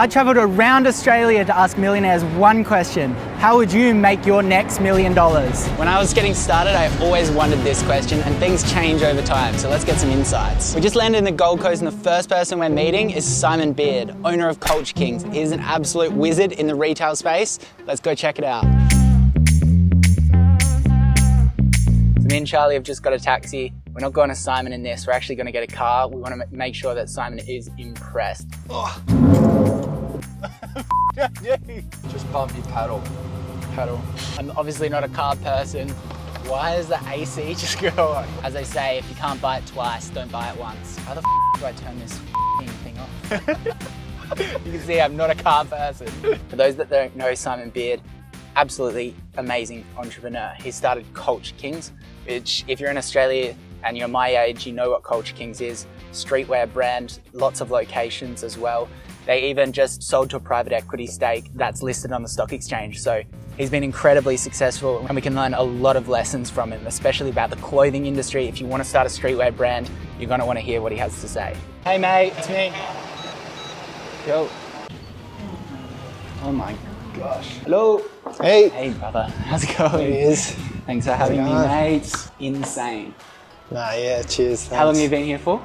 I travelled around Australia to ask millionaires one question. How would you make your next $1 million? When I was getting started, I always wondered this question, and things change over time, so let's get some insights. We just landed in the Gold Coast, and the first person we're meeting is Simon Beard, owner of Culture Kings. He's an absolute wizard in the retail space. Let's go check it out. So me and Charlie have just got a taxi. We're not going to Simon in this, we're actually going to get a car. We want to make sure that Simon is impressed. Oh. Just pump your paddle. I'm obviously not a car person. Why does the AC just go on? As they say, if you can't buy it twice, don't buy it once. How the do I turn this thing off? You can see I'm not a car person. For those that don't know Simon Beard, absolutely amazing entrepreneur. He started Culture Kings, which if you're in Australia and you're my age, you know what Culture Kings is. Streetwear brand, lots of locations as well. They even just sold to a private equity stake that's listed on the stock exchange. So he's been incredibly successful and we can learn a lot of lessons from him, especially about the clothing industry. If you want to start a streetwear brand, you're going to want to hear what he has to say. Hey mate, it's me. Yo. Oh my gosh. Hello. Hey. Hey brother, how's it going? It is. Thanks for having me, mate. Insane. Nah, yeah, cheers. Thanks. How long have you been here for?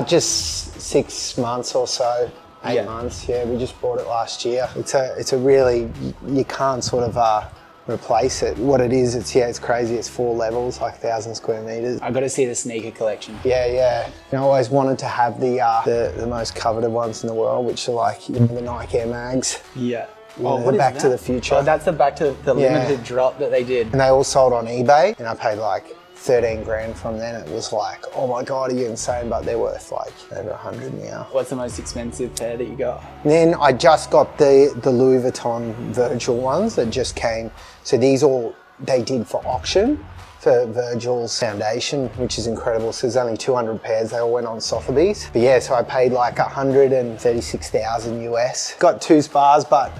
Just 6 months or so. 8 months, yeah. We just bought it last year. It's a really, you can't sort of replace it. What it is, it's crazy. It's 4 levels, like 1,000 square meters. I've got to see the sneaker collection. Yeah. I always wanted to have the most coveted ones in the world, which are like the Nike Air Mags. Yeah. What Back to the Future. Oh, that's the Back to the limited drop that they did. And they all sold on eBay, and I paid like 13 grand from then. It was like, oh my God, are you insane? But they're worth like over 100 now. What's the most expensive pair that you got? And then I just got the Louis Vuitton Virgil ones that just came. So these all, they did for auction for Virgil's foundation, which is incredible. So there's only 200 pairs. They all went on Sotheby's. But yeah, so I paid like 136,000 US. Got 2 spas, but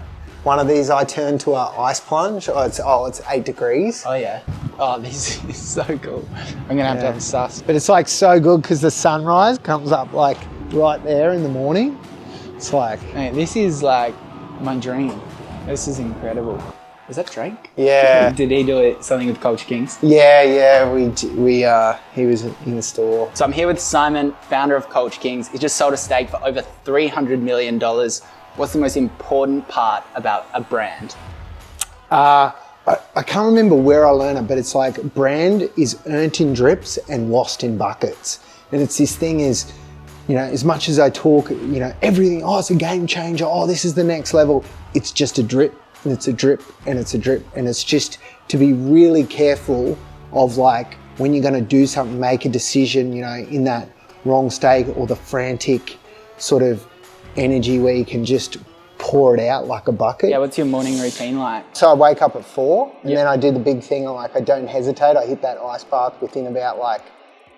one of these I turned to an ice plunge. It's 8 degrees. Oh yeah. Oh, this is so cool. I'm gonna have to have a sus. But it's like so good because the sunrise comes up like right there in the morning. It's like, mate, this is like my dream. This is incredible. Is that Drake? Yeah. Did he do something with Culture Kings? Yeah. He was in the store. So I'm here with Simon, founder of Culture Kings. He just sold a stake for over $300 million. What's the most important part about a brand? I can't remember where I learned it, but it's like brand is earned in drips and lost in buckets. And it's this thing is, as much as I talk, everything, it's a game changer. Oh, this is the next level. It's just a drip and it's a drip and it's a drip. And it's just to be really careful of like when you're going to do something, make a decision, in that wrong stake or the frantic sort of energy where you can just pour it out like a bucket. Yeah, what's your morning routine like? So I wake up at 4 and then I do the big thing, like I don't hesitate. I hit that ice bath within about like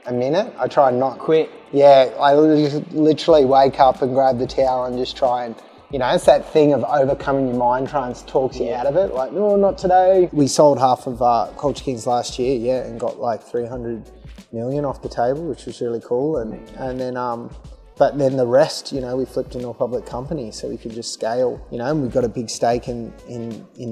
a minute. I try and not quit. Yeah, I literally wake up and grab the towel and just try and, it's that thing of overcoming your mind, trying to talk you out of it. Like, no, not today. We sold half of Culture Kings last year, and got like 300 million off the table, which was really cool. And then, but then the rest, we flipped into a public company so we could just scale, and we've got a big stake in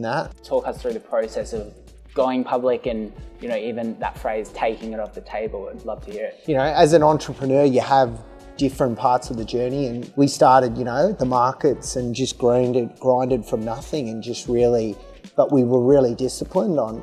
that. Talk us through the process of going public and, even that phrase, taking it off the table. I'd love to hear it. As an entrepreneur, you have different parts of the journey, and we started, the markets and just grinded from nothing and just really, but we were really disciplined on,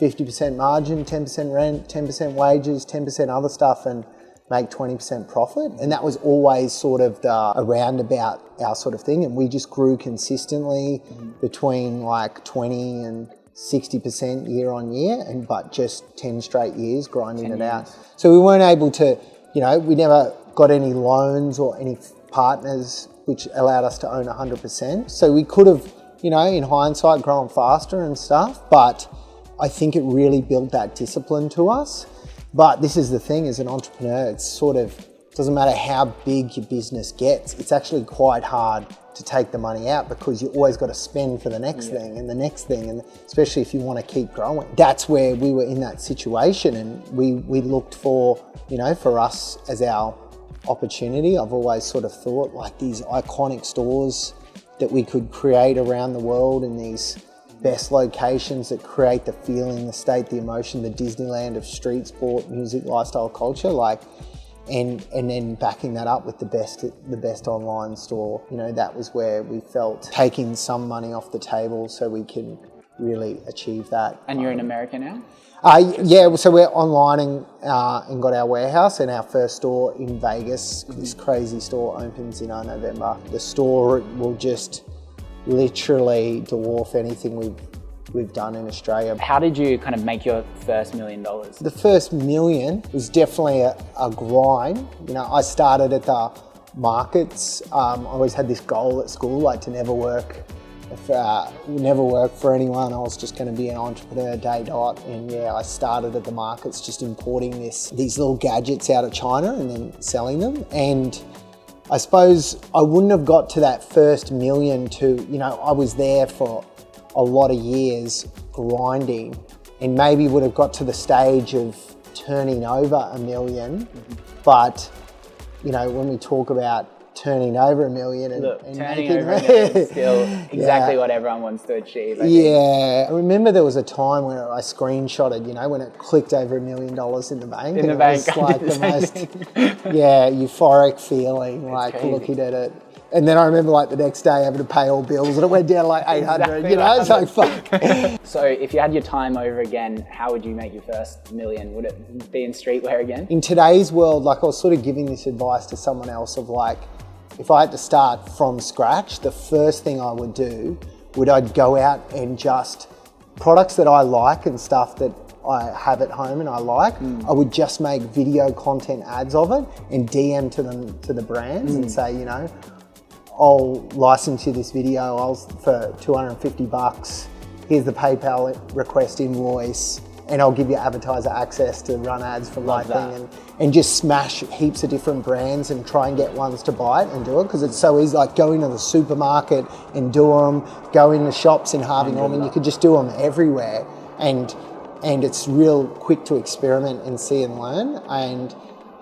50% margin, 10% rent, 10% wages, 10% other stuff, and make 20% profit. And that was always sort of around about our sort of thing. And we just grew consistently between like 20 and 60% year on year, but just 10 straight years grinding it out. So we weren't able to, we never got any loans or any partners which allowed us to own 100%. So we could have, in hindsight, grown faster and stuff, but I think it really built that discipline to us. But this is the thing, as an entrepreneur, it's sort of, doesn't matter how big your business gets, it's actually quite hard to take the money out because you always got to spend for the next thing and the next thing, and especially if you want to keep growing. That's where we were in that situation, and we looked for, for us as our opportunity. I've always sort of thought like these iconic stores that we could create around the world in these best locations that create the feeling, the state, the emotion, the Disneyland of street sport, music, lifestyle, culture, like, and then backing that up with the best online store. You know, that was where we felt taking some money off the table so we can really achieve that. And you're in America now? Yeah, so we're online and got our warehouse, and our first store in Vegas, this crazy store opens in November. The store will just literally dwarf anything we've done in Australia. How did you kind of make your first $1 million? The first million was definitely a grind. You know, I started at the markets. I always had this goal at school, like to never work for anyone. I was just going to be an entrepreneur day dot. And yeah, I started at the markets just importing these little gadgets out of China and then selling them. And I suppose I wouldn't have got to that first million I was there for a lot of years grinding, and maybe would have got to the stage of turning over $1 million. But, you know, when we talk about turning over $1 million and turning over $1 million is still exactly what everyone wants to achieve. I remember there was a time when I screenshotted, you know, when it clicked over $1 million in the bank. In the bank, it was like the most euphoric feeling, like crazy. looking at it. And then I remember like the next day having to pay all bills and it went down like 800, you know, it's like fuck. So if you had your time over again, how would you make your first $1 million? Would it be in streetwear again? In today's world, like I was sort of giving this advice to someone else of like, if I had to start from scratch, the first thing I would do I'd go out and just products that I like and stuff that I have at home and I like, I would just make video content ads of it and DM to the brands and say, you know, I'll license you this video for $250. Here's the PayPal request invoice, and I'll give you advertiser access to run ads for my thing, and just smash heaps of different brands and try and get ones to buy it and do it, because it's so easy, like going to the supermarket and do them, go in the shops in Harvey Norman, you could just do them everywhere, and it's real quick to experiment and see and learn. And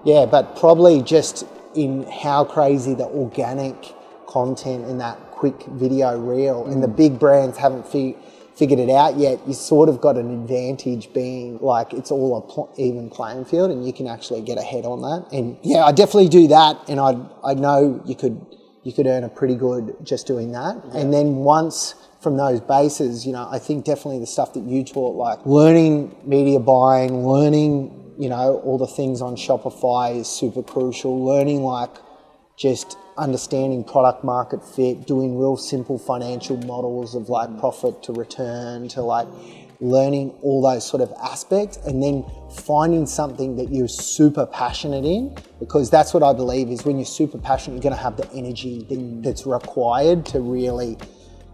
yeah, but probably just in how crazy the organic content in that quick video reel, and the big brands haven't figured it out yet, you sort of got an advantage being like it's all a even playing field and you can actually get ahead on that. And yeah, I definitely do that, and I know you could earn a pretty good just doing that. Yeah. And then once from those bases, you know, I think definitely the stuff that you taught, like learning media buying, learning, you know, all the things on Shopify is super crucial. Learning like just understanding product market fit, doing real simple financial models of like profit to return, to like learning all those sort of aspects, and then finding something that you're super passionate in, because that's what I believe is when you're super passionate, you're going to have the energy that's required to really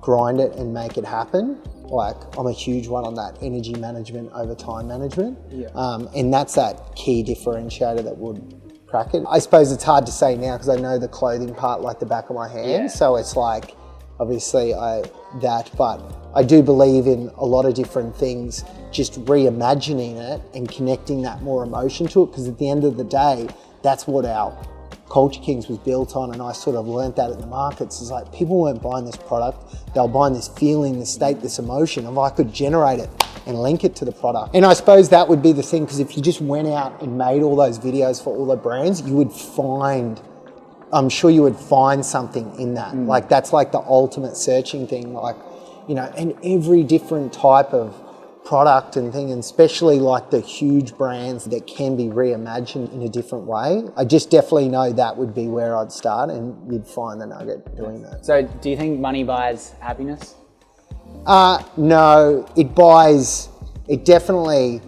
grind it and make it happen. Like I'm a huge one on that, energy management over time management. Yeah. And that's that key differentiator that would crack it. I suppose it's hard to say now because I know the clothing part like the back of my hand. Yeah. So it's like, obviously but I do believe in a lot of different things, just reimagining it and connecting that more emotion to it, because at the end of the day, that's what our Culture Kings was built on, and I sort of learnt that at the markets. It's like people weren't buying this product, they were buying this feeling, this state, this emotion. If I could generate it and link it to the product. And I suppose that would be the thing, because if you just went out and made all those videos for all the brands, I'm sure you would find something in that. Like that's like the ultimate searching thing, like, you know, and every different type of product and thing, and especially like the huge brands that can be reimagined in a different way. I just definitely know that would be where I'd start, and you'd find the nugget doing that. So do you think money buys happiness? No, it definitely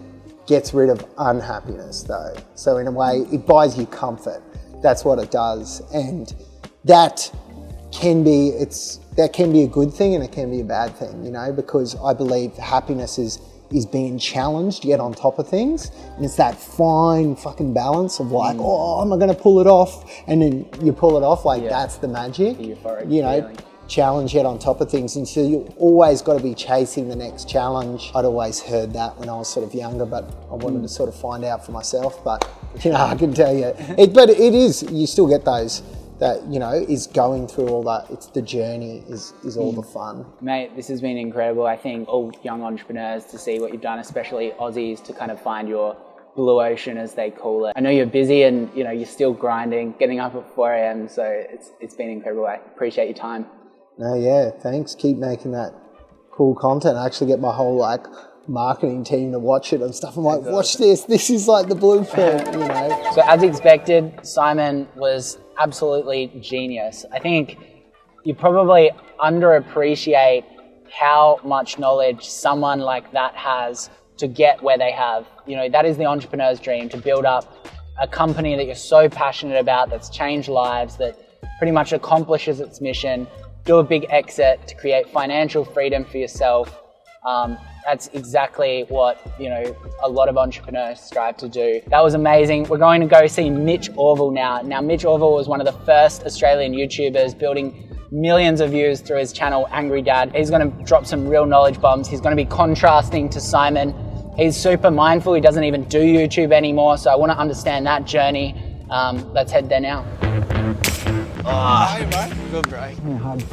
gets rid of unhappiness though. So in a way, it buys you comfort. That's what it does. And that can be a good thing and it can be a bad thing, you know, because I believe happiness is being challenged to get on top of things. And it's that fine fucking balance of like, oh, am I going to pull it off? And then you pull it off, like that's the magic. The euphoric you know, feeling. challenge, get on top of things, and so you always got to be chasing the next challenge. I'd always heard that when I was sort of younger, but I wanted to sort of find out for myself. But you know, I can tell you, but it is, you still get those that, you know, is going through all that. It's the journey is all the fun. Mate, this has been incredible. I think all young entrepreneurs to see what you've done, especially Aussies, to kind of find your blue ocean, as they call it. I know you're busy and, you know, you're still grinding, getting up at 4 a.m. So it's been incredible. I appreciate your time. No, yeah, thanks. Keep making that cool content. I actually get my whole like marketing team to watch it and stuff. I'm like, watch this. This is like the blueprint, you know. So as expected, Simon was absolutely genius. I think you probably underappreciate how much knowledge someone like that has to get where they have. You know, that is the entrepreneur's dream, to build up a company that you're so passionate about, that's changed lives, that pretty much accomplishes its mission, do a big exit to create financial freedom for yourself. That's exactly what, you know, a lot of entrepreneurs strive to do. That was amazing. We're going to go see Mitch Orval now. Now, Mitch Orval was one of the first Australian YouTubers, building millions of views through his channel, Angry Dad. He's going to drop some real knowledge bombs. He's going to be contrasting to Simon. He's super mindful. He doesn't even do YouTube anymore. So I want to understand that journey. Let's head there now. Hi, mate. Good, bro.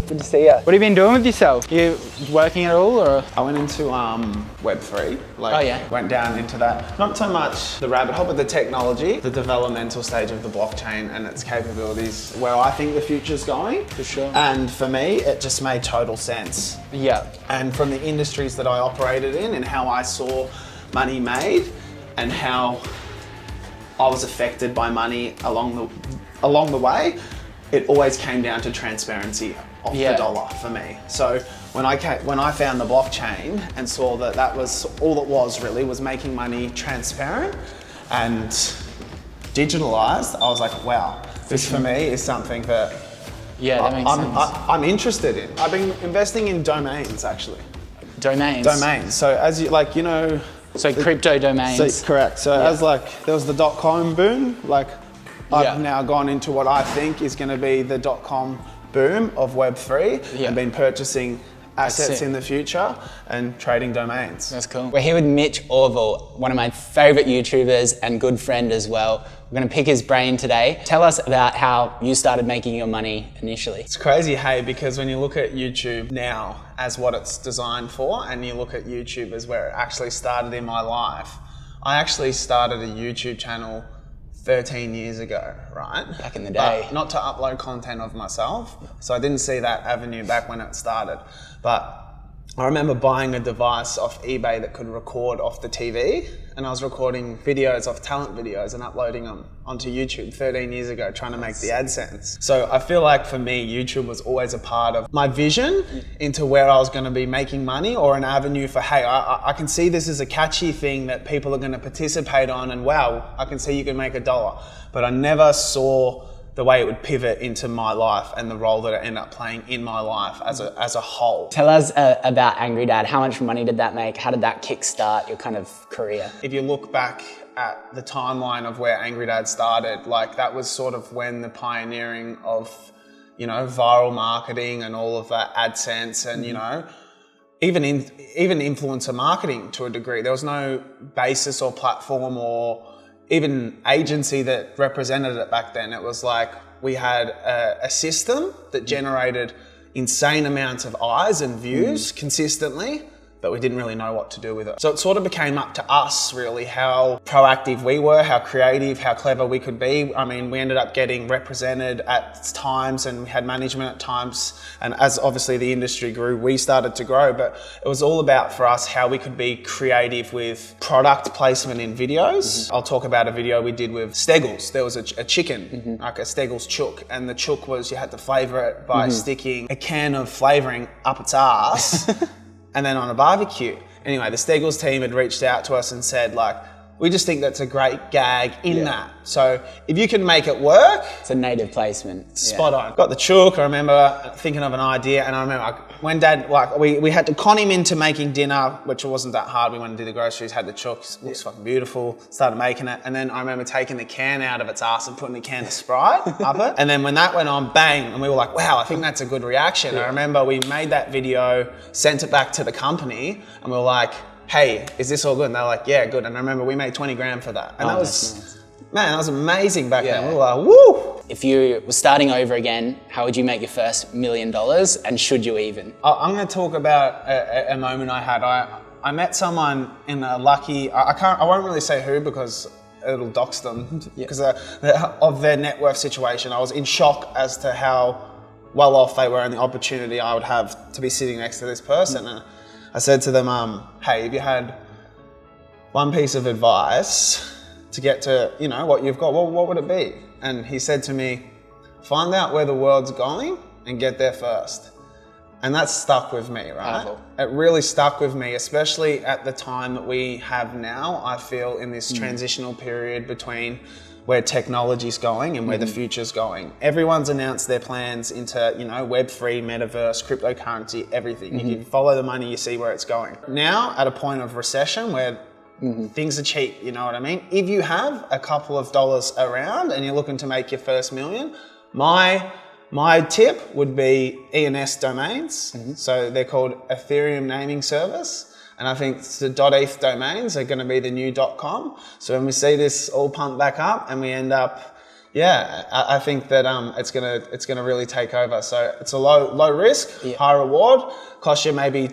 Good to see you. What have you been doing with yourself? You working at all, or? I went into Web3. Oh, yeah. Went down into that. Not so much the rabbit hole, but the technology, the developmental stage of the blockchain and its capabilities, where I think the future's going. For sure. And for me, it just made total sense. Yeah. And from the industries that I operated in and how I saw money made and how I was affected by money along the way, it always came down to transparency of the dollar for me. So when I found the blockchain and saw that was all it was really, was making money transparent and digitalized, I was like, wow, this for me is something that that makes sense. I'm interested in. I've been investing in domains actually. Domains. So as you like, you know. So crypto domains. So, correct. So as like, there was the .com boom, like I've now gone into what I think is going to be the .com boom of Web3 and been purchasing assets in the future and trading domains. That's cool. We're here with Mitch Orval, one of my favorite YouTubers and good friend as well. We're going to pick his brain today. Tell us about how you started making your money initially. It's crazy, hey, because when you look at YouTube now as what it's designed for, and you look at YouTube as where it actually started in my life, I actually started a YouTube channel 13 years ago, right? Back in the day. But not to upload content of myself. So I didn't see that avenue back when it started. But I remember buying a device off eBay that could record off the TV, and I was recording videos of talent videos and uploading them onto YouTube 13 years ago, trying to make the AdSense. So I feel like for me, YouTube was always a part of my vision into where I was going to be making money, or an avenue for, hey, I can see this is a catchy thing that people are going to participate on, and wow, I can see you can make $1. But I never saw the way it would pivot into my life and the role that it ended up playing in my life as a whole. Tell us about Angry Dad. How much money did that make? How did that kickstart your kind of career? If you look back at the timeline of where Angry Dad started, like that was sort of when the pioneering of, you know, viral marketing and all of that AdSense and, you know, even influencer marketing to a degree. There was no basis or platform or even agency that represented it back then. It was like we had a system that generated insane amounts of eyes and views consistently, but we didn't really know what to do with it. So it sort of became up to us really how proactive we were, how creative, how clever we could be. I mean, we ended up getting represented at times and we had management at times. And as obviously the industry grew, we started to grow, but it was all about for us how we could be creative with product placement in videos. I'll talk about a video we did with Steggles. There was a chicken, like a Steggles chook, and the chook was you had to flavor it by sticking a can of flavoring up its ass. And then on a barbecue. Anyway, the Steggles team had reached out to us and said, like, We just think that's a great gag in that. So if you can make it work, it's a native placement. Spot on. Got the chook. I remember thinking of an idea, and I remember when Dad, like, we had to con him into making dinner, which wasn't that hard. We went to do the groceries, had the chook, it looks fucking beautiful, started making it, and then I remember taking the can out of its ass and putting a can of Sprite up it, and then when that went on, bang, and we were like, wow, I think that's a good reaction. I remember we made that video, sent it back to the company, and we were like, hey, is this all good? And they were like, yeah, good. And I remember we made 20 grand for that. And that was, man, that was amazing back then. We were like, woo! If you were starting over again, how would you make your first $1 million, and should you even? I'm going to talk about a moment I had. I met someone in a lucky, I won't really say who because it'll dox them because of their net worth situation. I was in shock as to how well off they were and the opportunity I would have to be sitting next to this person. And I said to them, hey, if you had one piece of advice to get to, you know, what you've got, what would it be? And he said to me, find out where the world's going and get there first. And that stuck with me, right? Powerful. It really stuck with me, especially at the time that we have now, I feel, in this transitional period between where technology's going and where the future's going. Everyone's announced their plans into, you know, Web3, metaverse, cryptocurrency, everything. You can follow the money, you see where it's going. Now, at a point of recession where things are cheap, you know what I mean? If you have a couple of dollars around and you're looking to make your first million, my tip would be ENS domains. So they're called Ethereum Naming Service. And I think the .eth domains are going to be the new .com. So when we see this all pumped back up and we end up, I think that it's gonna really take over. So it's a low risk, high reward. Cost you maybe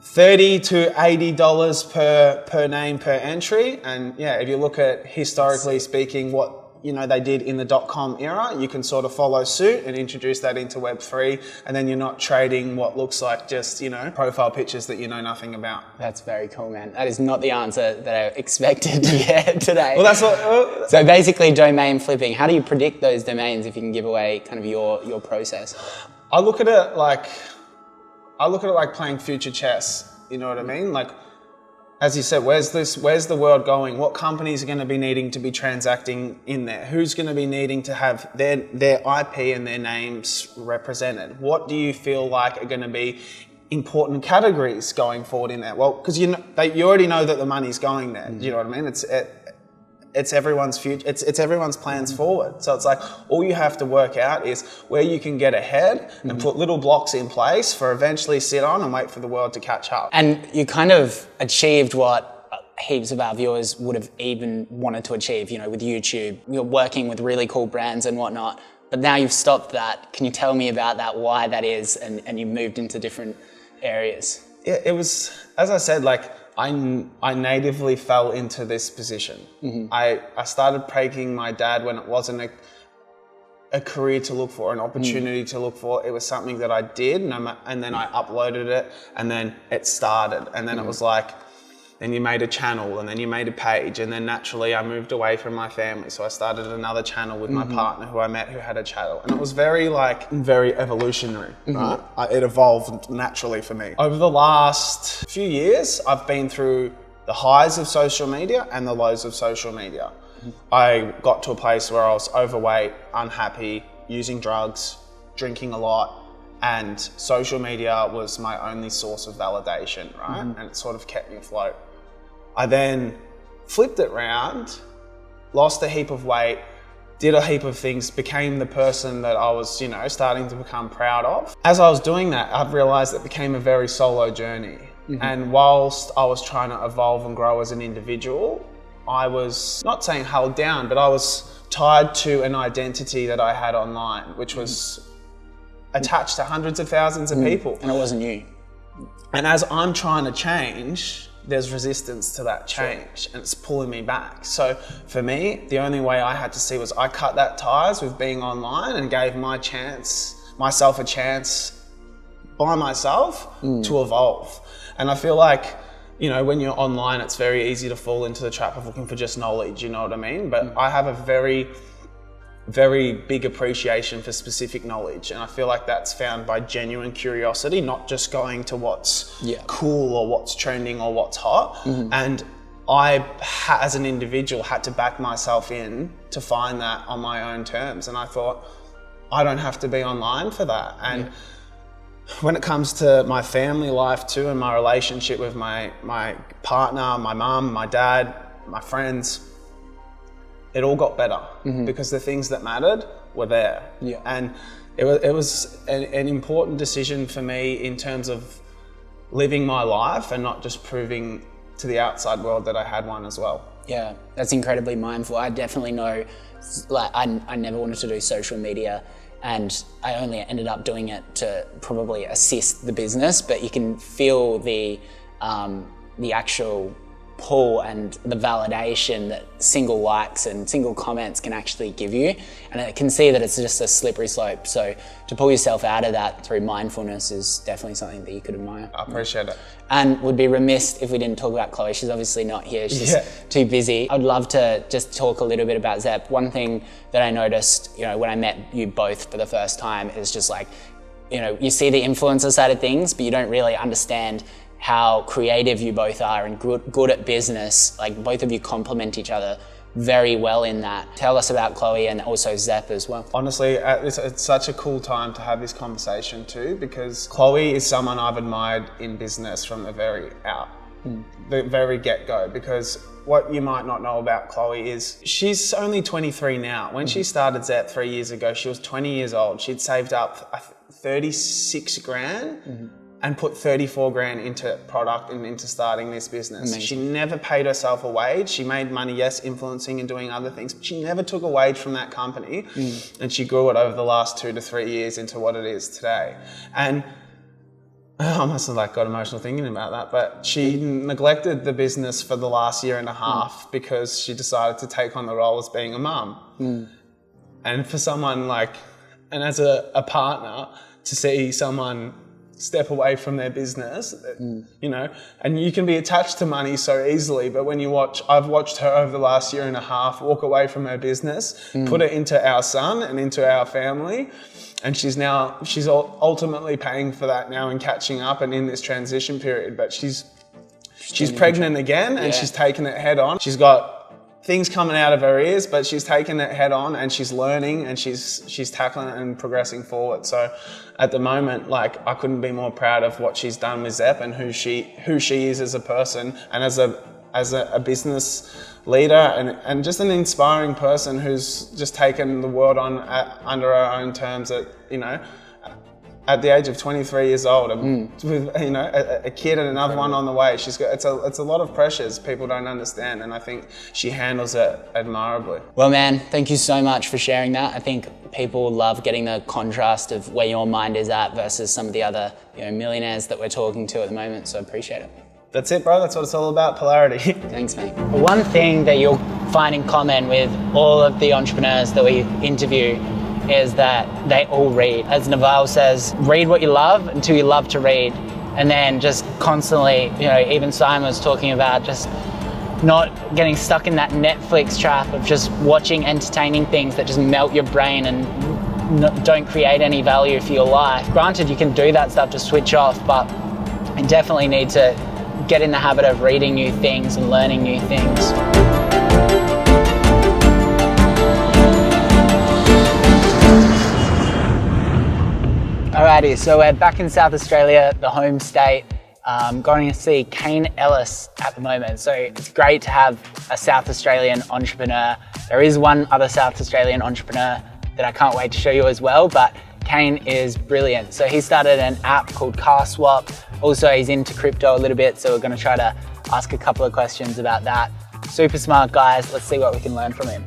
$30 to $80 per name per entry. And if you look at historically speaking what they did in the .com era, you can sort of follow suit and introduce that into Web3, and then you're not trading what looks like just, profile pictures that you know nothing about. That's very cool, man. That is not the answer that I expected to get today. Well, that's what... So basically domain flipping, how do you predict those domains if you can give away kind of your process? I look at it like playing future chess, you know what I mean? Like, as you said, where's the world going? What companies are going to be needing to be transacting in there? Who's going to be needing to have their IP and their names represented? What do you feel like are going to be important categories going forward in there? Well, because you already know that the money's going there. Do you know what I mean? It's everyone's future. It's everyone's plans forward. So it's like all you have to work out is where you can get ahead and put little blocks in place for eventually sit on and wait for the world to catch up. And you kind of achieved what heaps of our viewers would have even wanted to achieve, with YouTube. You're working with really cool brands and whatnot, but now you've stopped that. Can you tell me about that, why that is, and you moved into different areas? Yeah, it was, as I said, like, I natively fell into this position. I started pranking my dad when it wasn't a career to look for, an opportunity to look for. It was something that I did, and then I uploaded it, and then it started. And then it was like, then you made a channel, and then you made a page, and then naturally I moved away from my family. So I started another channel with my partner who I met who had a channel. And it was very evolutionary, right? It evolved naturally for me. Over the last few years, I've been through the highs of social media and the lows of social media. I got to a place where I was overweight, unhappy, using drugs, drinking a lot, and social media was my only source of validation, right? And it sort of kept me afloat. I then flipped it round, lost a heap of weight, did a heap of things, became the person that I was, starting to become proud of. As I was doing that, I've realized it became a very solo journey. And whilst I was trying to evolve and grow as an individual, I was not saying held down, but I was tied to an identity that I had online, which was attached to hundreds of thousands of people. And it wasn't you. And as I'm trying to change, there's resistance to that change, and it's pulling me back. So for me, the only way I had to see was I cut that ties with being online and gave myself a chance by myself to evolve. And I feel like, when you're online, it's very easy to fall into the trap of looking for just knowledge, you know what I mean? But I have a very, very big appreciation for specific knowledge, and I feel like that's found by genuine curiosity, not just going to what's cool or what's trending or what's hot. And as an individual, had to back myself in to find that on my own terms. And I thought, I don't have to be online for that. And when it comes to my family life too, and my relationship with my partner, my mum, my dad, my friends, it all got better because the things that mattered were there. Yeah. And it was an important decision for me in terms of living my life and not just proving to the outside world that I had one as well. Yeah, that's incredibly mindful. I definitely know, like, I never wanted to do social media, and I only ended up doing it to probably assist the business, but you can feel the actual pull and the validation that single likes and single comments can actually give you. And I can see that it's just a slippery slope. So to pull yourself out of that through mindfulness is definitely something that you could admire. I appreciate it. And would be remiss if we didn't talk about Chloe. She's obviously not here, she's too busy. I'd love to just talk a little bit about Zep. One thing that I noticed, when I met you both for the first time is just like, you see the influencer side of things, but you don't really understand how creative you both are and good at business. Like, both of you complement each other very well in that. Tell us about Chloe and also Zep as well. Honestly, it's such a cool time to have this conversation too, because Chloe is someone I've admired in business from the very get-go, because what you might not know about Chloe is she's only 23 now. When she started Zep 3 years ago, she was 20 years old. She'd saved up 36 grand and put 34 grand into product and into starting this business. Amazing. She never paid herself a wage. She made money, yes, influencing and doing other things, but she never took a wage from that company. And she grew it over the last 2 to 3 years into what it is today. And I must have got emotional thinking about that, but she neglected the business for the last year and a half because she decided to take on the role as being a mum. And for someone and as a partner, to see someone step away from their business, and you can be attached to money so easily, but when I've watched her over the last year and a half walk away from her business, put it into our son and into our family, and she's ultimately paying for that now and catching up and in this transition period, but she's pregnant again and she's taken it head on. She's got things coming out of her ears, but she's taken it head on and she's learning and she's tackling it and progressing forward. So at the moment, I couldn't be more proud of what she's done with Zep and who she is as a person and as a business leader and just an inspiring person who's just taken the world on under her own terms at the age of 23 years old, with a kid and another one on the way. She's got it's a lot of pressures people don't understand, and I think she handles it admirably. Well, man, thank you so much for sharing that. I think people love getting the contrast of where your mind is at versus some of the other millionaires that we're talking to at the moment. So I appreciate it. That's it, bro. That's what it's all about, polarity. Thanks, mate. One thing that you'll find in common with all of the entrepreneurs that we interview is that they all read. As Naval says, read what you love until you love to read. And then just constantly, even Simon was talking about just not getting stuck in that Netflix trap of just watching entertaining things that just melt your brain and don't create any value for your life. Granted, you can do that stuff to switch off, but you definitely need to get in the habit of reading new things and learning new things. Alrighty, so we're back in South Australia, the home state. Going to see Kane Ellis at the moment. So it's great to have a South Australian entrepreneur. There is one other South Australian entrepreneur that I can't wait to show you as well, but Kane is brilliant. So he started an app called CarSwap. Also, he's into crypto a little bit, so we're going to try to ask a couple of questions about that. Super smart guys. Let's see what we can learn from him.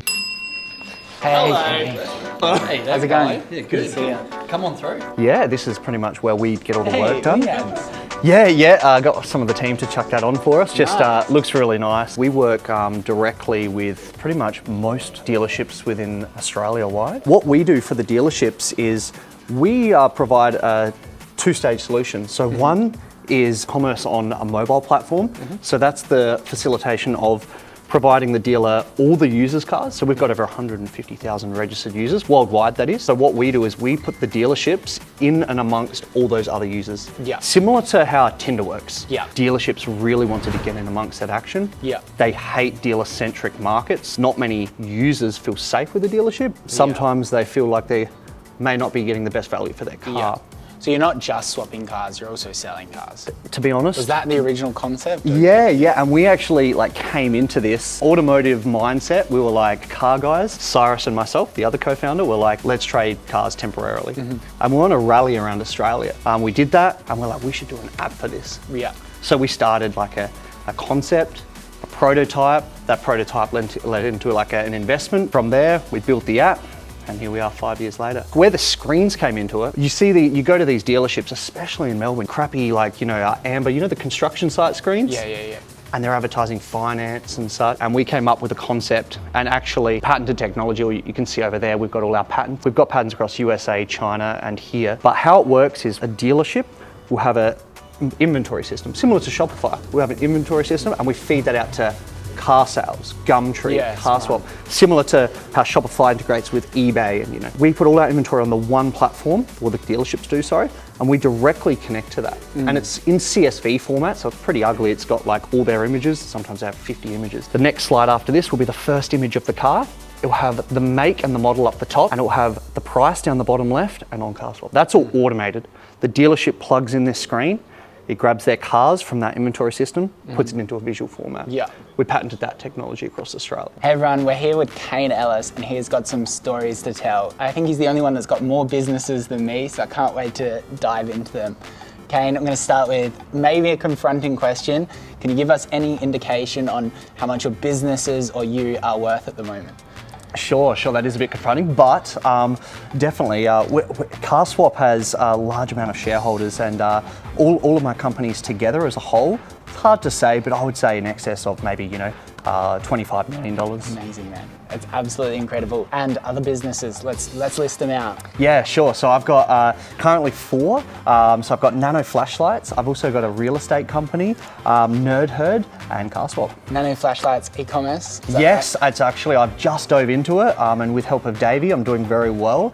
Hey. Hello. Hey, how's it going? Yeah, good. See ya. Come on through. Yeah, this is pretty much where we get all the work done. Yeah. Yeah, got some of the team to chuck that on for us. Just looks really nice. We work directly with pretty much most dealerships within Australia-wide. What we do for the dealerships is we provide a two-stage solution. So one is commerce on a mobile platform. So that's the facilitation of providing the dealer all the users' cars. So we've got over 150,000 registered users, worldwide that is. So what we do is we put the dealerships in and amongst all those other users. Yeah. Similar to how Tinder works. Yeah. Dealerships really wanted to get in amongst that action. Yeah. They hate dealer-centric markets. Not many users feel safe with the dealership. Sometimes they feel like they may not be getting the best value for their car. Yeah. So you're not just swapping cars, you're also selling cars. To be honest. Was that the original concept? Yeah, and we actually came into this automotive mindset. We were like car guys. Cyrus and myself, the other co-founder, were like, let's trade cars temporarily. And we're on a rally around Australia. We did that and we're like, we should do an app for this. Yeah. So we started like a concept, a prototype. That prototype led into like an investment. From there, we built the app. And here we are 5 years later. Where the screens came into it, you go to these dealerships, especially in Melbourne, crappy Amber, the construction site screens? Yeah. And they're advertising finance and such. And we came up with a concept and actually patented technology, or you can see over there, we've got all our patents. We've got patents across USA, China, and here. But how it works is a dealership will have an inventory system, similar to Shopify. We have an inventory system and we feed that out to car sales, Gumtree, CarSwap, similar to how Shopify integrates with eBay. And we put all our inventory on the one platform, or the dealerships do, and we directly connect to that. And it's in CSV format, so it's pretty ugly. It's got all their images. Sometimes they have 50 images. The next slide after this will be the first image of the car. It will have the make and the model up the top, and it will have the price down the bottom left and on CarSwap. That's all automated. The dealership plugs in this screen. It grabs their cars from that inventory system, puts it into a visual format. Yeah. We patented that technology across Australia. Hey everyone, we're here with Kane Ellis and he's got some stories to tell. I think he's the only one that's got more businesses than me, so I can't wait to dive into them. Kane, I'm going to start with maybe a confronting question. Can you give us any indication on how much your businesses or you are worth at the moment? Sure, that is a bit confronting, but definitely, CarSwap has a large amount of shareholders, and all of my companies together as a whole, it's hard to say, but I would say in excess of maybe, $25 million. Amazing, man. It's absolutely incredible. And other businesses, let's list them out. Yeah, sure. So I've got currently 4. So I've got Nano Flashlights. I've also got a real estate company, Nerd Herd, and CarSwap. Nano Flashlights e-commerce? Yes, it's actually, I've just dove into it, and with help of Davie, I'm doing very well.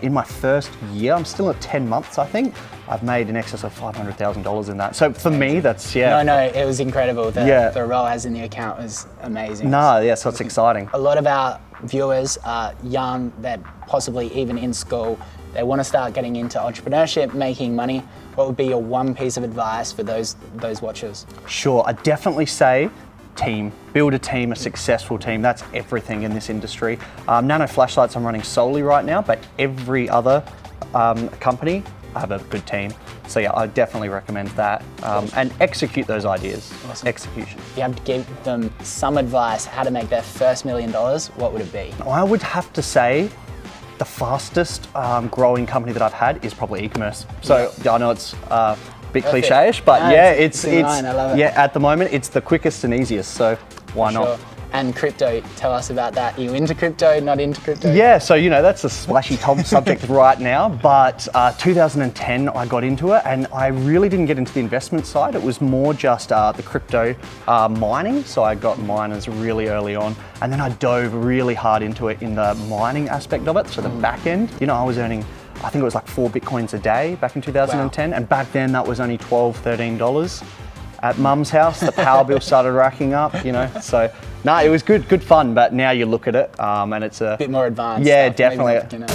In my first year, I'm still at 10 months, I think. I've made in excess of $500,000 in that. So for me, that's, No, it was incredible. The ROAS in the account was amazing. So it's exciting. A lot of our viewers are young, they're possibly even in school. They want to start getting into entrepreneurship, making money. What would be your one piece of advice for those watchers? Sure, I'd definitely say team. Build a team, a successful team. That's everything in this industry. Nano Flashlights I'm running solely right now, but every other company, I have a good team. So I definitely recommend that. And execute those ideas. Awesome. Execution. If you have to give them some advice how to make their first $1 million, what would it be? I would have to say the fastest growing company that I've had is probably e-commerce. So I know it's a bit cliche-ish, but it's I love it. at the moment it's the quickest and easiest. So why not? And crypto, tell us about that. Are you into crypto, not into crypto? Yeah, so that's a splashy top subject right now, but 2010 I got into it and I really didn't get into the investment side. It was more just the crypto mining. So I got miners really early on and then I dove really hard into it in the mining aspect of it, so the back end. I was earning, I think it was like 4 Bitcoins a day back in 2010. Wow. And back then that was only $12, $13. At mum's house, the power bill started racking up, so it was good fun, but now you look at it and it's a bit more advanced. Yeah, stuff, definitely.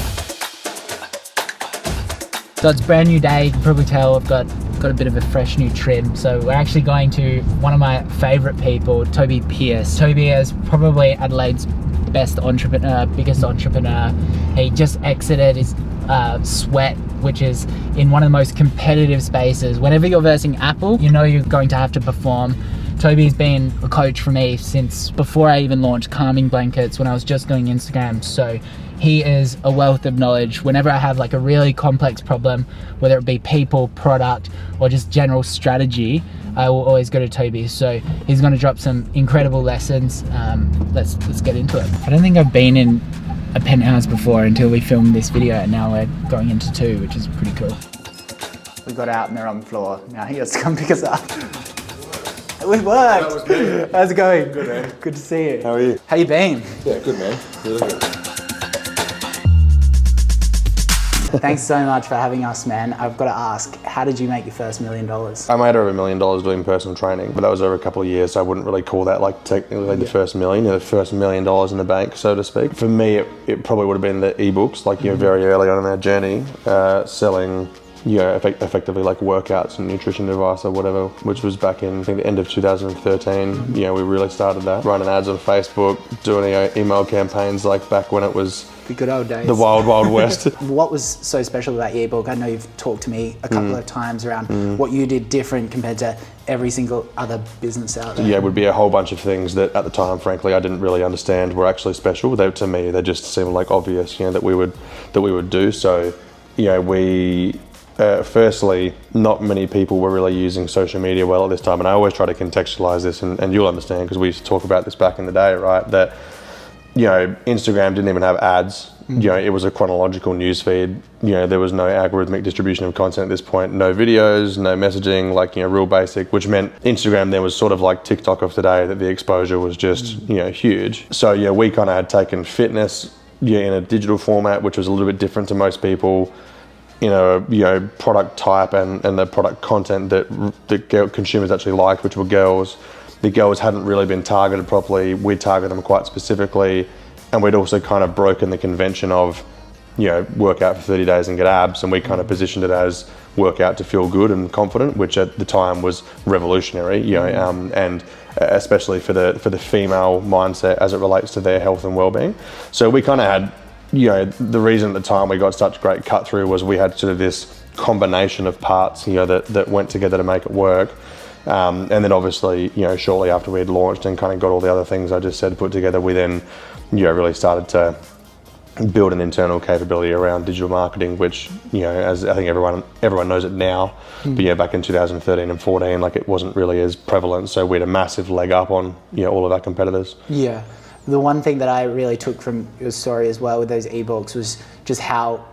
So it's a brand new day. You can probably tell I've got a bit of a fresh new trim. So we're actually going to one of my favorite people, Toby Pierce. Toby is probably Adelaide's best entrepreneur, biggest entrepreneur. He just exited his Sweat, which is in one of the most competitive spaces. Whenever you're versing Apple, you're going to have to perform. Toby's been a coach for me since before I even launched Calming Blankets, when I was just doing Instagram. So he is a wealth of knowledge. Whenever I have like a really complex problem, whether it be people, product, or just general strategy, I will always go to Toby. So he's going to drop some incredible lessons. Let's get into it. I don't think I've been in a penthouse before until we filmed this video, and now we're going into 2, which is pretty cool. We got out and they're on the floor. Now he has to come pick us up. We worked. How's it going? Good, man. Good to see you. How are you? How you been? Yeah, good, man. Really good. Thanks so much for having us, man. I've got to ask, how did you make your first $1 million? I made over $1 million doing personal training, but that was over a couple of years, so I wouldn't really call that like technically the first million, the first $1 million in the bank, so to speak. For me, it probably would have been the ebooks, like, very early on in our journey, selling, effectively like workouts and nutrition advice or whatever, which was back in, I think, the end of 2013. We really started that, running ads on Facebook, doing email campaigns like back when it was The good old days. the wild, wild west. What was so special about your ebook? I know you've talked to me a couple of times around what you did different compared to every single other business out there. Yeah, it would be a whole bunch of things that at the time, frankly, I didn't really understand were actually special. To me, they just seemed like obvious, that we would do. So, we firstly, not many people were really using social media well at this time, and I always try to contextualize this, and you'll understand because we used to talk about this back in the day, right? That Instagram didn't even have ads. It was a chronological news feed. There was no algorithmic distribution of content at this point. No videos, no messaging, real basic, which meant Instagram then was sort of like TikTok of today, that the exposure was just, huge. So, we kind of had taken fitness, in a digital format, which was a little bit different to most people, product type and the product content that consumers actually liked, which were girls. The girls hadn't really been targeted properly. We targeted them quite specifically, and we'd also kind of broken the convention of, work out for 30 days and get abs, and we kind of positioned it as work out to feel good and confident, which at the time was revolutionary, and especially for the female mindset as it relates to their health and well-being. So we kind of had, the reason at the time we got such great cut through was we had sort of this combination of parts, that went together to make it work. And then obviously, shortly after we had launched and kind of got all the other things I just said put together, we then, really started to build an internal capability around digital marketing, which, as I think everyone knows it now, but back in 2013 and 14, like, it wasn't really as prevalent. So we had a massive leg up on, all of our competitors. Yeah. The one thing that I really took from your story as well with those ebooks was just how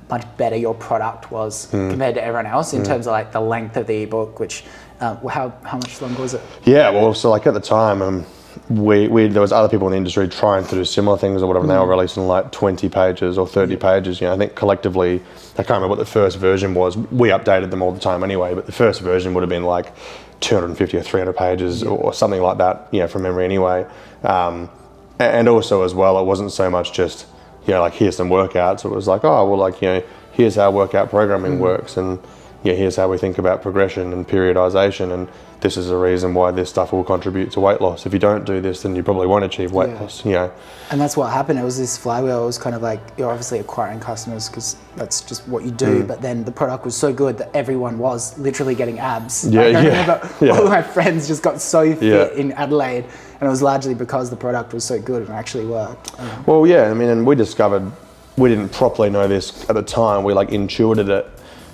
much better your product was compared to everyone else in terms of like the length of the ebook, which how much longer was it? Yeah, well, so like at the time, there was other people in the industry trying to do similar things or whatever, and they were releasing like 20 pages or 30 pages. I think collectively, I can't remember what the first version was. We updated them all the time anyway, but the first version would have been like 250 or 300 pages or something like that, from memory anyway. And also as well, it wasn't so much just, like, here's some workouts. It was like, here's how workout programming works, and here's how we think about progression and periodization, and this is a reason why this stuff will contribute to weight loss. If you don't do this, then you probably won't achieve weight loss, And that's what happened. It was this flywheel. It was kind of like, you're obviously acquiring customers because that's just what you do, but then the product was so good that everyone was literally getting abs. I remember all of my friends just got so fit in Adelaide, and it was largely because the product was so good and actually worked. Well, and we discovered, we didn't properly know this at the time. We intuited it,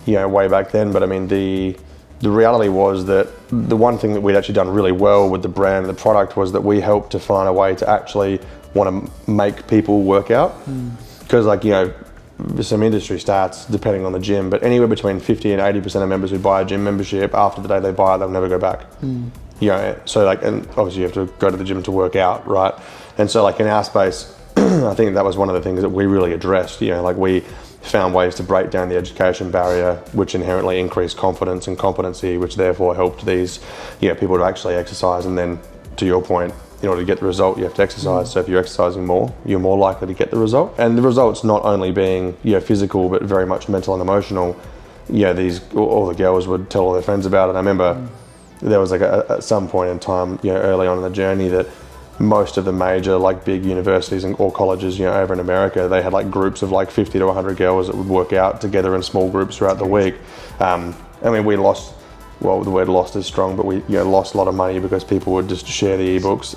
way back then. But the reality was that the one thing that we'd actually done really well with the brand and the product was that we helped to find a way to actually want to make people work out. Because some industry stats, depending on the gym, but anywhere between 50 and 80% of members who buy a gym membership, after the day they buy it, they'll never go back. So and obviously you have to go to the gym to work out, right? And so in our space, I think that was one of the things that we really addressed. We found ways to break down the education barrier, which inherently increased confidence and competency, which therefore helped these people to actually exercise. And then, to your point, in order to get the result, you have to exercise. So if you're exercising more, you're more likely to get the result. And the results not only being physical, but very much mental and emotional. All the girls would tell all their friends about it. I remember there was at some point in time, early on in the journey, that most of the major big universities or colleges, over in America, they had groups of 50 to 100 girls that would work out together in small groups throughout the week. We lost, well, the word lost is strong, but we lost a lot of money because people would just share the ebooks.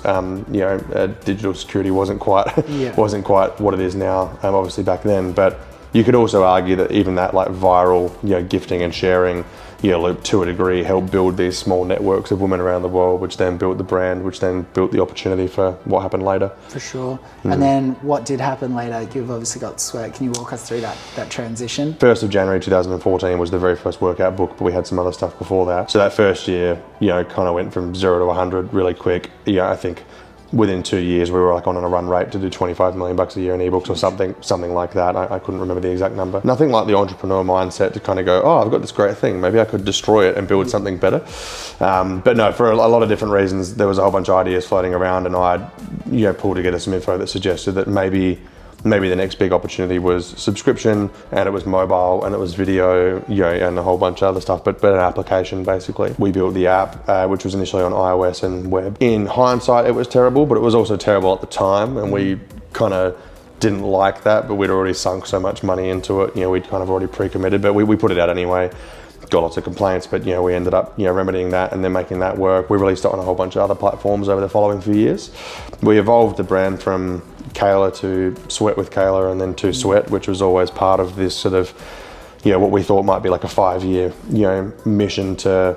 Digital security wasn't quite what it is now, obviously back then. But you could also argue that even that like viral, gifting and sharing, loop to a degree helped build these small networks of women around the world, which then built the brand, which then built the opportunity for what happened later. For sure. And then what did happen later? You've obviously got Sweat. Can you walk us through that transition? 1st of January 2014 was the very first workout book, but we had some other stuff before that. So that first year, kind of went from 0 to 100 really quick. I think within 2 years we were like on a run rate to do $25 million a year in ebooks or something like that. I couldn't remember the exact number. Nothing like the entrepreneur mindset to kind of go, oh, I've got this great thing, maybe I could destroy it and build something better. But no, for a lot of different reasons, there was a whole bunch of ideas floating around, and I pulled together some info that suggested that maybe the next big opportunity was subscription, and it was mobile, and it was video, and a whole bunch of other stuff, but an application basically. We built the app, which was initially on iOS and web. In hindsight, it was terrible, but it was also terrible at the time, and we kind of didn't like that, but we'd already sunk so much money into it. We'd kind of already pre-committed, but we put it out anyway. Got lots of complaints, but we ended up remedying that and then making that work. We released it on a whole bunch of other platforms over the following few years. We evolved the brand from Kayla to Sweat with Kayla, and then to Sweat, which was always part of this sort of what we thought might be like a 5-year mission to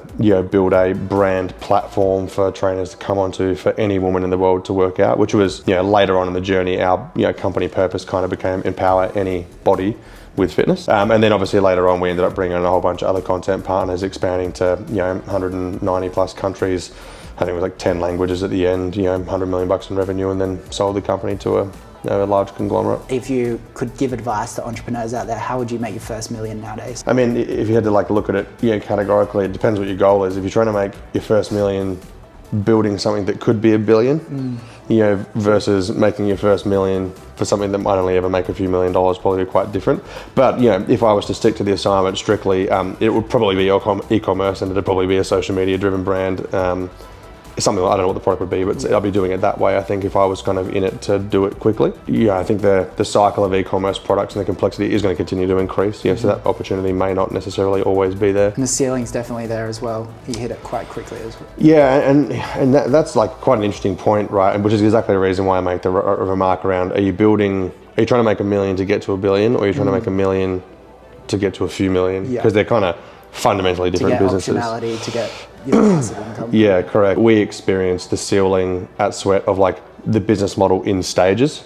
build a brand platform for trainers to come onto for any woman in the world to work out, which was later on in the journey our company purpose kind of became empower any body with fitness. And then obviously later on we ended up bringing in a whole bunch of other content partners, expanding to 190 plus countries. I think it was like 10 languages at the end, $100 million in revenue, and then sold the company to a large conglomerate. If you could give advice to entrepreneurs out there, how would you make your first million nowadays? I mean, if you had to like look at it categorically, it depends what your goal is. If you're trying to make your first million building something that could be $1 billion, versus making your first million for something that might only ever make a few $1 million, probably be quite different. But if I was to stick to the assignment strictly, it would probably be e-commerce, and it'd probably be a social media driven brand. Something like, I don't know what the product would be, but I'll be doing it that way, I think, if I was kind of in it to do it quickly. I think the cycle of e-commerce products and the complexity is going to continue to increase, so that opportunity may not necessarily always be there. And the ceiling's definitely there as well. You hit it quite quickly as well. Yeah, and that's like quite an interesting point, right? And which is exactly the reason why I make the remark around, are you trying to make $1 million to get to $1 billion, or are you trying to make $1 million to get to a few million? Because they're kind of fundamentally different businesses. To get optionality, to get passive income. Yeah, correct. We experienced the ceiling at Sweat of like the business model in stages.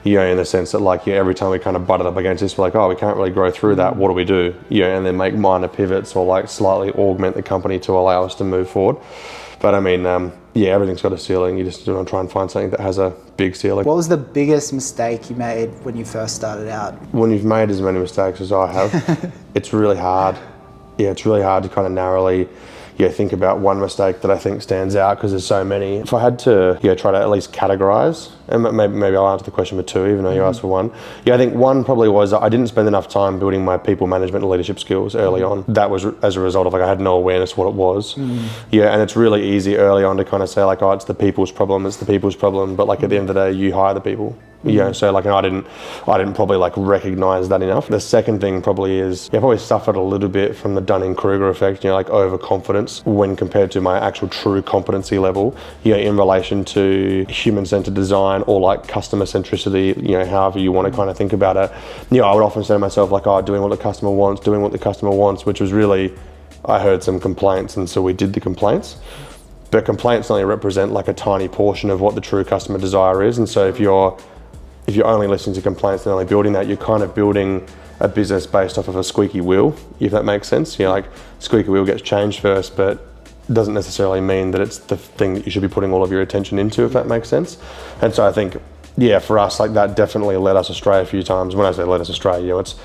In the sense that like every time we kind of butted up against this, we're like, oh, we can't really grow through that. What do we do? And then make minor pivots or like slightly augment the company to allow us to move forward. But I mean, everything's got a ceiling. You just want to try and find something that has a big ceiling. What was the biggest mistake you made when you first started out? When you've made as many mistakes as I have, it's really hard. Yeah, it's really hard to kind of narrowly think about one mistake that I think stands out, because there's so many. If I had to try to at least categorize, and maybe I'll answer the question for two, even though you asked for one. I think one probably was I didn't spend enough time building my people management and leadership skills early on. That was as a result of like I had no awareness what it was. And it's really easy early on to kind of say like, oh, it's the people's problem, but like at the end of the day, you hire the people. So like I didn't probably like recognize that enough. The second thing probably is I probably suffered a little bit from the Dunning-Kruger effect, like overconfidence when compared to my actual true competency level, in relation to human-centered design or like customer centricity, however you want to kind of think about it. I would often say to myself like, oh, doing what the customer wants, which was really, I heard some complaints, and so we did the complaints. But complaints only represent like a tiny portion of what the true customer desire is. And so if you're only listening to complaints and only building that, you're kind of building a business based off of a squeaky wheel, if that makes sense. Like squeaky wheel gets changed first, but doesn't necessarily mean that it's the thing that you should be putting all of your attention into, if that makes sense. And so I think, for us, like that definitely led us astray a few times. When I say led us astray, it's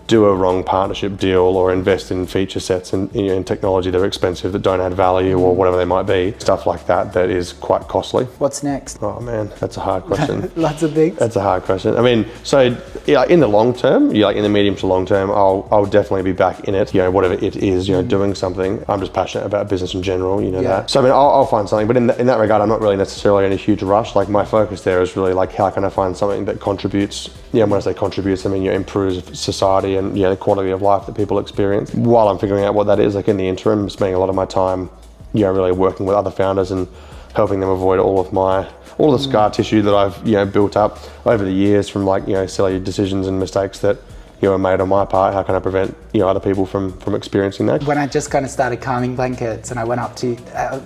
do a wrong partnership deal or invest in feature sets and in technology that are expensive, that don't add value or whatever they might be. Stuff like that is quite costly. What's next? Oh man, that's a hard question. Lots of things. That's a hard question. I mean, so in the long term, in the medium to long term, I'll definitely be back in it. Whatever it is, doing something. I'm just passionate about business in general. That. So I mean, I'll find something. But in that regard, I'm not really necessarily in a huge rush. Like my focus there is really like how can I find something that contributes. When I say contributes, I mean improves society and the quality of life that people experience. While I'm figuring out what that is, like in the interim, I'm spending a lot of my time, really working with other founders and helping them avoid all the scar tissue that I've built up over the years from like silly decisions and mistakes that you know, made on my part? How can I prevent, you know, other people from experiencing that? When I just kind of started calming blankets and I went up to,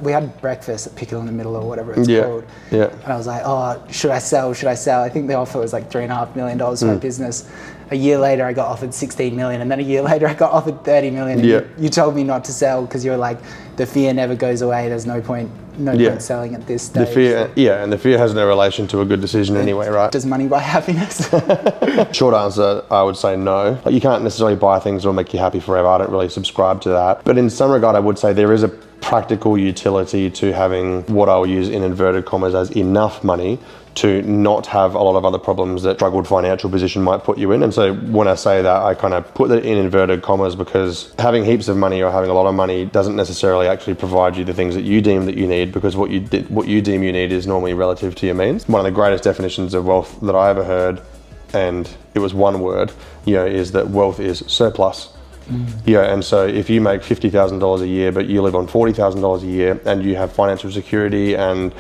we had breakfast at Pickle in the Middle or whatever it's called. Yeah. And I was like, oh, should I sell? I think the offer was like $3.5 million for my business. A year later, I got offered 16 million. And then a year later, I got offered 30 million. And you told me not to sell because you were like, the fear never goes away. There's no point selling at this stage. The fear, and the fear has no relation to a good decision anyway, right? Does money buy happiness? Short answer, I would say no. Like, you can't necessarily buy things that will make you happy forever. I don't really subscribe to that. But in some regard, I would say there is a practical utility to having what I'll use in inverted commas as enough money to not have a lot of other problems that struggled financial position might put you in. And so when I say that, I kind of put it in inverted commas because having heaps of money or having a lot of money doesn't necessarily actually provide you the things that you deem that you need, because what you deem you need is normally relative to your means. One of the greatest definitions of wealth that I ever heard, and it was one word, you know, is that wealth is surplus. Yeah, and so if you make $50,000 a year, but you live on $40,000 a year, and you have financial security and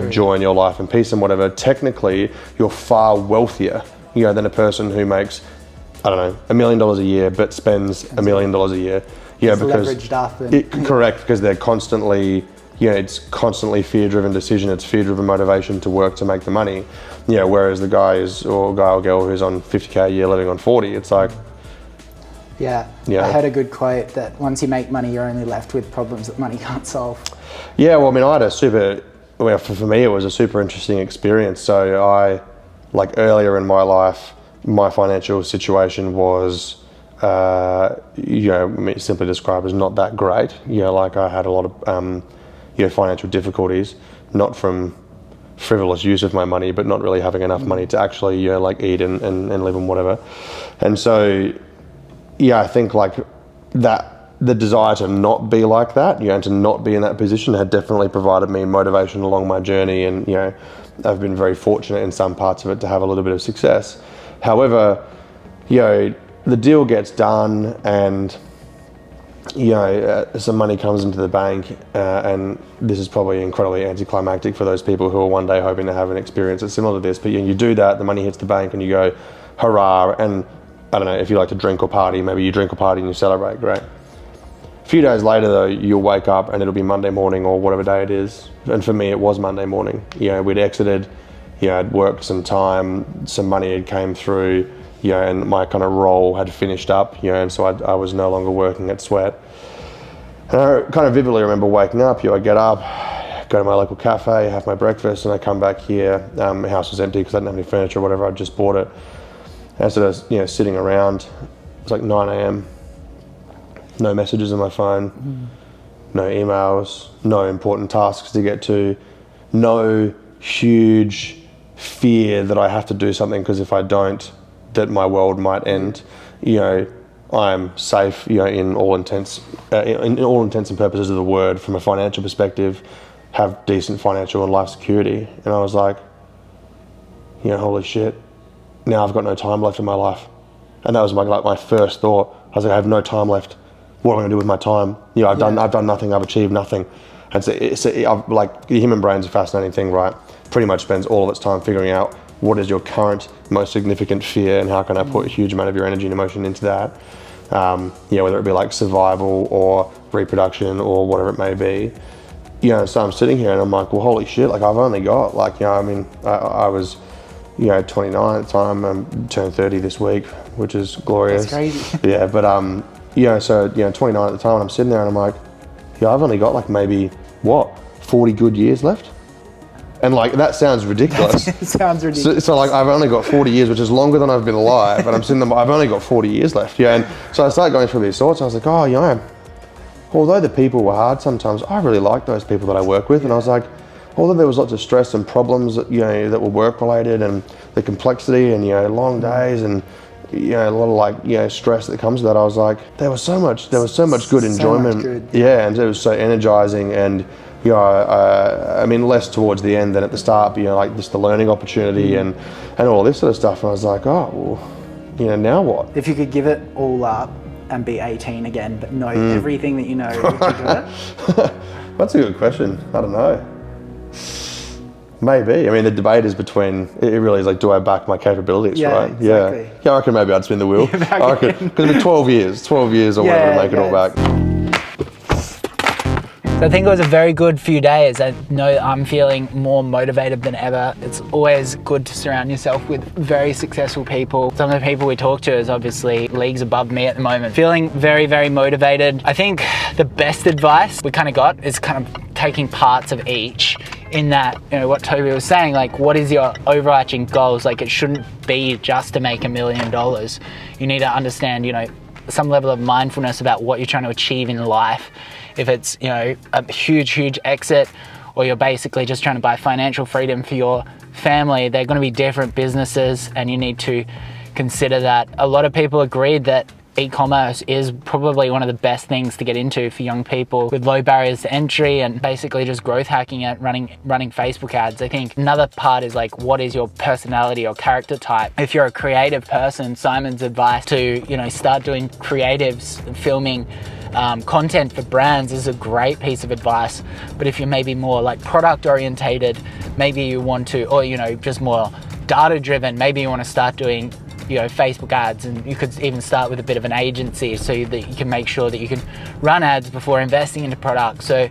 joy in your life and peace and whatever, technically you're far wealthier, you know, than a person who makes, I don't know, $1 million a year but spends $1 million a year. Yeah, because leveraged up. And correct, because they're constantly, you know, it's constantly fear-driven decision. It's fear-driven motivation to work to make the money. You know, whereas the guy or girl who's on $50K a year living on 40, it's like. Yeah. I heard a good quote that once you make money, you're only left with problems that money can't solve. Yeah, well, I mean, I had for me, it was a super interesting experience. So I, like earlier in my life, my financial situation was, simply described as not that great. You know, like I had a lot of, financial difficulties, not from frivolous use of my money, but not really having enough money to actually, eat and live and whatever. And so, I think like that, the desire to not be like that, and to not be in that position had definitely provided me motivation along my journey. And, I've been very fortunate in some parts of it to have a little bit of success. However, the deal gets done and, some money comes into the bank, and this is probably incredibly anticlimactic for those people who are one day hoping to have an experience that's similar to this, but you do that, the money hits the bank and you go, hurrah, and I don't know, if you like to drink or party, maybe you drink or party and you celebrate, great. A few days later though, you'll wake up and it'll be Monday morning or whatever day it is. And for me, it was Monday morning. We'd exited, I'd worked some time, some money had came through, and my kind of role had finished up, and so I was no longer working at Sweat. And I kind of vividly remember waking up, I get up, go to my local cafe, have my breakfast, and I come back here. My house was empty because I didn't have any furniture or whatever, I'd just bought it. And so I was, sitting around, it was like 9 a.m, no messages on my phone, no emails, no important tasks to get to, no huge fear that I have to do something because if I don't, that my world might end. I'm safe, in all intents and purposes of the word, from a financial perspective, have decent financial and life security. And I was like, holy shit, now I've got no time left in my life. And that was my first thought. I was like, I have no time left. What am I gonna do with my time? I've done nothing, I've achieved nothing. And so the human brain's a fascinating thing, right? Pretty much spends all of its time figuring out what is your current most significant fear and how can I put a huge amount of your energy and emotion into that. Whether it be like survival or reproduction or whatever it may be. So I'm sitting here and I'm like, well, holy shit, like I've only got I was 29 at the time, I'm turned 30 this week, which is glorious. That's crazy. Yeah, but 29 at the time, and I'm sitting there and I'm like, I've only got like maybe 40 good years left? And like, that sounds ridiculous. It sounds ridiculous. So like, I've only got 40 years, which is longer than I've been alive, and I'm sitting there, I've only got 40 years left. And so I started going through these thoughts, and I was like, although the people were hard sometimes, I really like those people that I work with. And I was like, although there was lots of stress and problems that, that were work related, and the complexity and, long days and, a lot of stress that comes with that, I was like, there was so much good enjoyment. Much good. Yeah, and it was so energizing, and less towards the end than at the start, but just the learning opportunity and all this sort of stuff. And I was like, now what? If you could give it all up and be 18 again, but know everything that you know, would you do it? That's a good question. I don't know. Maybe. I mean, the debate is between, it really is like, do I back my capabilities, Yeah, right? exactly. Yeah, I reckon maybe I'd spin the wheel. I reckon, because it's 12 years or whatever to make it all back. So I think it was a very good few days. I know I'm feeling more motivated than ever. It's always good to surround yourself with very successful people. Some of the people we talk to is obviously leagues above me at the moment. Feeling very, very motivated. I think the best advice we kind of got is kind of taking parts of each, in that, you know, what Toby was saying, like, what is your overarching goals? Like, it shouldn't be just to make $1 million. You need to understand, you know, some level of mindfulness about what you're trying to achieve in life. If it's, you know, a huge exit, or you're basically just trying to buy financial freedom for your family, they're going to be different businesses, and you need to consider that. A lot of people agreed that e-commerce is probably one of the best things to get into for young people, with low barriers to entry and basically just growth hacking at running Facebook ads. I think another part is like, what is your personality or character type? If you're a creative person, Simon's advice to, you know, start doing creatives and filming content for brands is a great piece of advice. But if you're maybe more like product orientated, maybe you want to, or, you know, just more data driven, maybe you want to start doing, you know, Facebook ads, and you could even start with a bit of an agency so that you can make sure that you can run ads before investing into products. So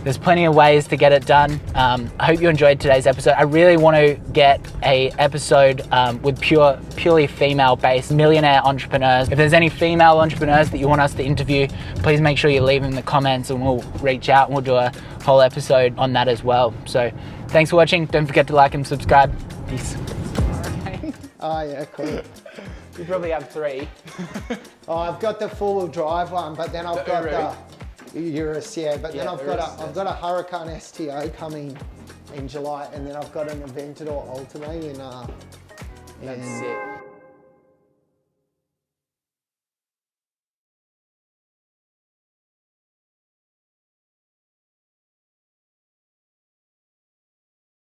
there's plenty of ways to get it done. I hope you enjoyed today's episode. I really want to get a episode with purely female-based millionaire entrepreneurs. If there's any female entrepreneurs that you want us to interview, please make sure you leave them in the comments, and we'll reach out and we'll do a whole episode on that as well. So thanks for watching. Don't forget to like and subscribe. Peace. Oh yeah, cool. You probably have 3. Oh, I've got the 4-wheel drive one, but then I've got the Urus, yeah. But then I've got a Huracan STO coming in July, and then I've got an Aventador Ultima in That's it.